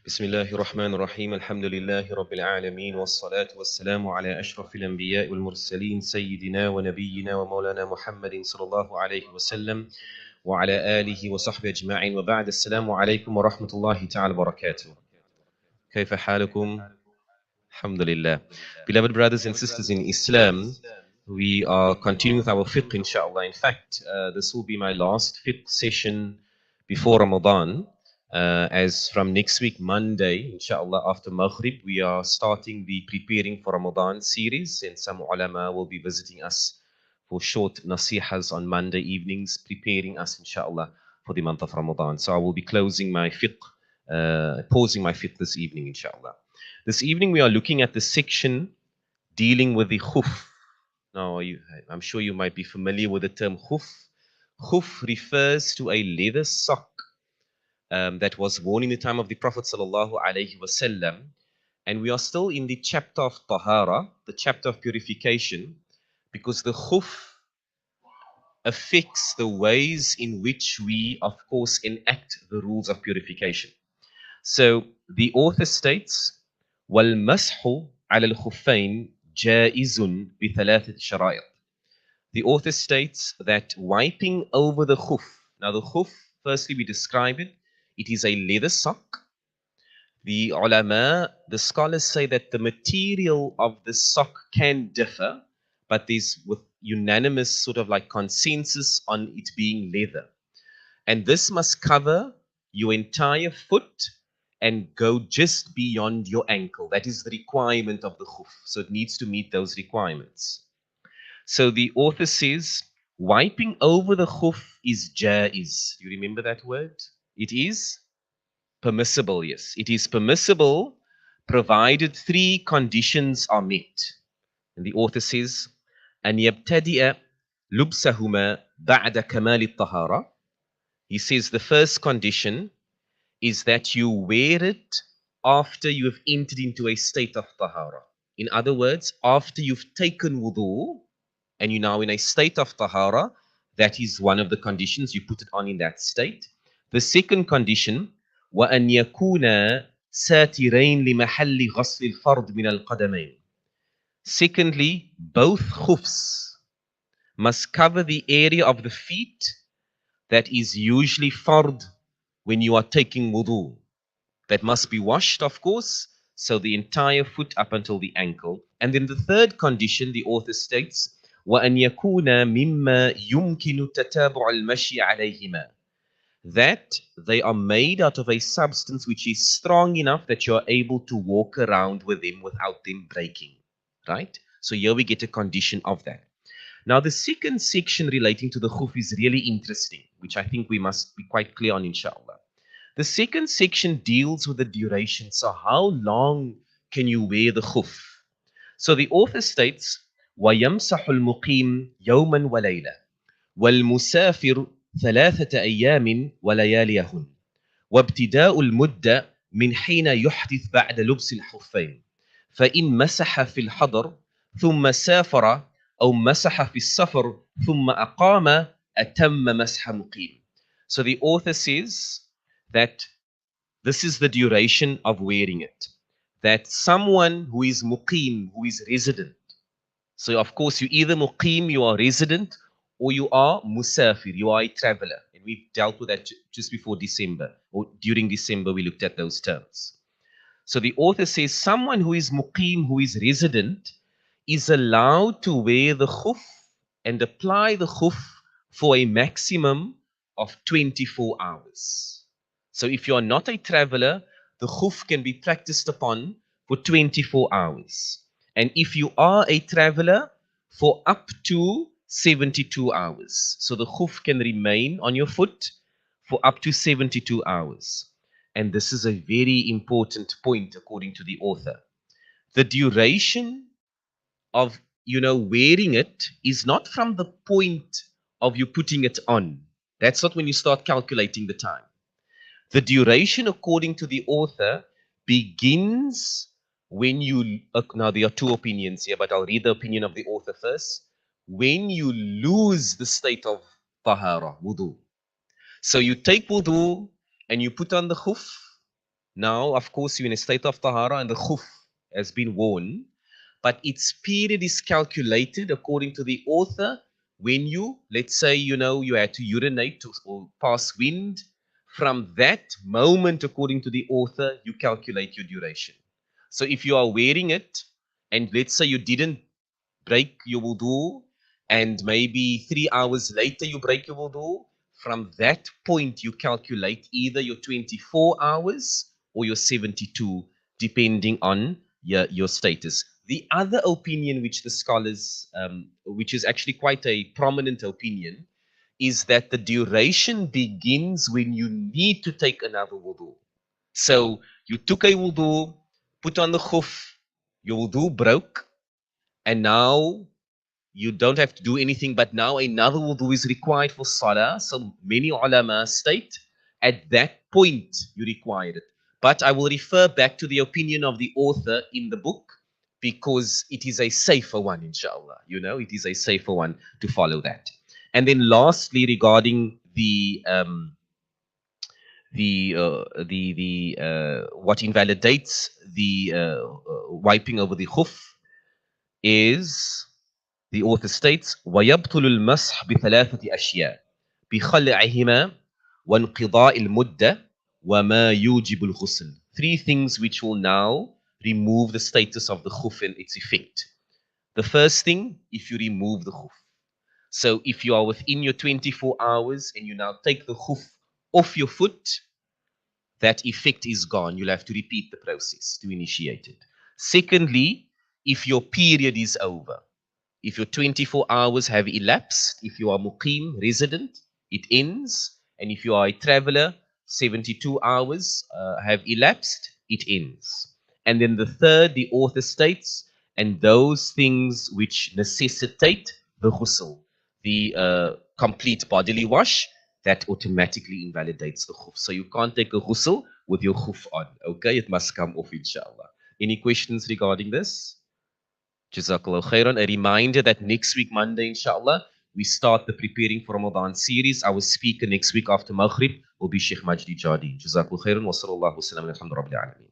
بسم الله الرحمن الرحيم الحمد لله رب العالمين والصلاة والسلام على أشرف الأنبياء والمرسلين سيدنا ونبينا ومولانا محمد صلى الله عليه وسلم وعلى آله وصحبه أجمعين وبعد السلام عليكم ورحمة الله تعالى وبركاته كيف حالكم؟ الحمد لله. Beloved brothers and sisters in Islam, we are continuing with our fiqh inshallah. In fact, this will be my last fiqh session before Ramadan. As from next week, Monday, inshallah, after Maghrib, we are starting the Preparing for Ramadan series, and some ulama will be visiting us for short nasihas on Monday evenings, preparing us, inshallah, for the month of Ramadan. So I will be closing my fiqh, pausing my fiqh this evening, inshallah. This evening, we are looking at the section dealing with the khuf. Now, I'm sure you might be familiar with the term khuf. Khuf refers to a leather sock that was worn in the time of the Prophet sallallahu alaihi wasallam, and we are still in the chapter of tahara, the chapter of purification, because the khuf affects the ways in which we, of course, enact the rules of purification. So the author states, وَالْمَسْحُ عَلَى الْخُفَّيْنِ جَائِزٌ بِثَلَاثَةِ شَرَائِطٍ. The author states that wiping over the khuf. Now the khuf, firstly we describe it. It is a leather sock. The ulama, the scholars say that the material of the sock can differ, but there's with unanimous sort of like consensus on it being leather. And this must cover your entire foot and go just beyond your ankle. That is the requirement of the khuf. So it needs to meet those requirements. So the author says, wiping over the khuf is jaiz. You remember that word? It is permissible, yes. It is permissible provided three conditions are met. And the author says, أن يبتدئ لبسهما بعد كمال الطهارة. He says the first condition is that you wear it after you have entered into a state of tahara. In other words, after you've taken wudu and you're now in a state of tahara, that is one of the conditions. You put it on in that state. The second condition, وَأَنْ يَكُونَ سَاتِرَيْنِ لِمَحَلِّ غَسْلِ الْفَرْضِ مِنَ الْقَدَمَيْنِ. Secondly, both khufs must cover the area of the feet that is usually fard when you are taking wudu. That must be washed, of course, so the entire foot up until the ankle. And then the third condition, the author states, وَأَنْ يَكُونَ مِمَّا يُمْكِنُ تَتَابُعَ الْمَشْيِ عَلَيْهِمَا. That they are made out of a substance which is strong enough that you are able to walk around with them without them breaking. Right? So here we get a condition of that. Now the second section relating to the khuf is really interesting, which I think we must be quite clear on, inshallah. The second section deals with the duration. So how long can you wear the khuf? So the author states, وَيَمْسَحُ الْمُقِيمُ يَوْمًا وَلَيْلًا وَالْمُسَافِرُ ثَلَاثَةَ أَيَّامٍ وَلَيَالِيَهُنْ وَابْتِدَاءُ الْمُدَّةِ مِنْ حِينَ يُحْدِثُ بَعْدَ لُبْسِ الْخُفَّيْنِ فَإِنْ مَسَحَ فِي الْحَضَرِ ثُمَّ سَافَرَ أو مسح في السفر ثم أقام أتم مسح مقيم. So the author says that this is the duration of wearing it. That someone who is muqim, who is resident. So of course you either muqim, you are resident, or you are musafir, you are a traveler. And we've dealt with that just before December, or during December we looked at those terms. So the author says someone who is muqim, who is resident, is allowed to wear the khuf and apply the khuf for a maximum of 24 hours. So if you are not a traveler, the khuf can be practiced upon for 24 hours. And if you are a traveler, for up to 72 hours. So the khuf can remain on your foot for up to 72 hours. And this is a very important point according to the author. The duration of wearing it is not from the point of you putting it on. That's not when you start calculating the time. The duration, according to the author, begins when you now there are two opinions here, but I'll read the opinion of the author first. When you lose the state of tahara, wudu. So you take wudu and you put on the khuf, Now, of course, you're in a state of tahara and the khuf has been worn, but its period is calculated according to the author when you, let's say, you had to urinate or pass wind. From that moment, according to the author, you calculate your duration. So if you are wearing it, and let's say you didn't break your wudu, and maybe 3 hours later you break your wudu, from that point you calculate either your 24 hours or your 72, depending on your status. The other opinion which the scholars, which is actually quite a prominent opinion, is that the duration begins when you need to take another wudu. So you took a wudu, put on the khuf, your wudu broke, and now you don't have to do anything, but now another wudu is required for salah. So many ulama state at that point you require it. But I will refer back to the opinion of the author in the book because it is a safer one, inshallah. It is a safer one to follow that. And then lastly, regarding what invalidates the wiping over the khuf is, the author states, وَيَبْطُلُ الْمَسْحِ بِثَلَاثَةِ أَشْيَاء بِخَلْعِهِمَا وَانْقِضَاءِ الْمُدَّةِ وَمَا يُوجِبُ الْغُسْلِ. Three things which will now remove the status of the khuf and its effect. The first thing, if you remove the khuf. So if you are within your 24 hours and you now take the khuf off your foot, that effect is gone. You'll have to repeat the process to initiate it. Secondly, if your period is over. If your 24 hours have elapsed, if you are muqim, resident, it ends. And if you are a traveler, 72 hours have elapsed, it ends. And then the third, the author states, and those things which necessitate the ghusl, the complete bodily wash, that automatically invalidates the khuf. So you can't take a ghusl with your khuf on. Okay, it must come off, inshallah. Any questions regarding this? Jazakallah khairan. A reminder that next week, Monday, inshallah, we start the Preparing for Ramadan series. Our speaker next week after Maghrib will be Shaykh Majdi Jadi. Jazakallah khairan wa sallallahu wa sallam alhamdulillah rabbil alameen.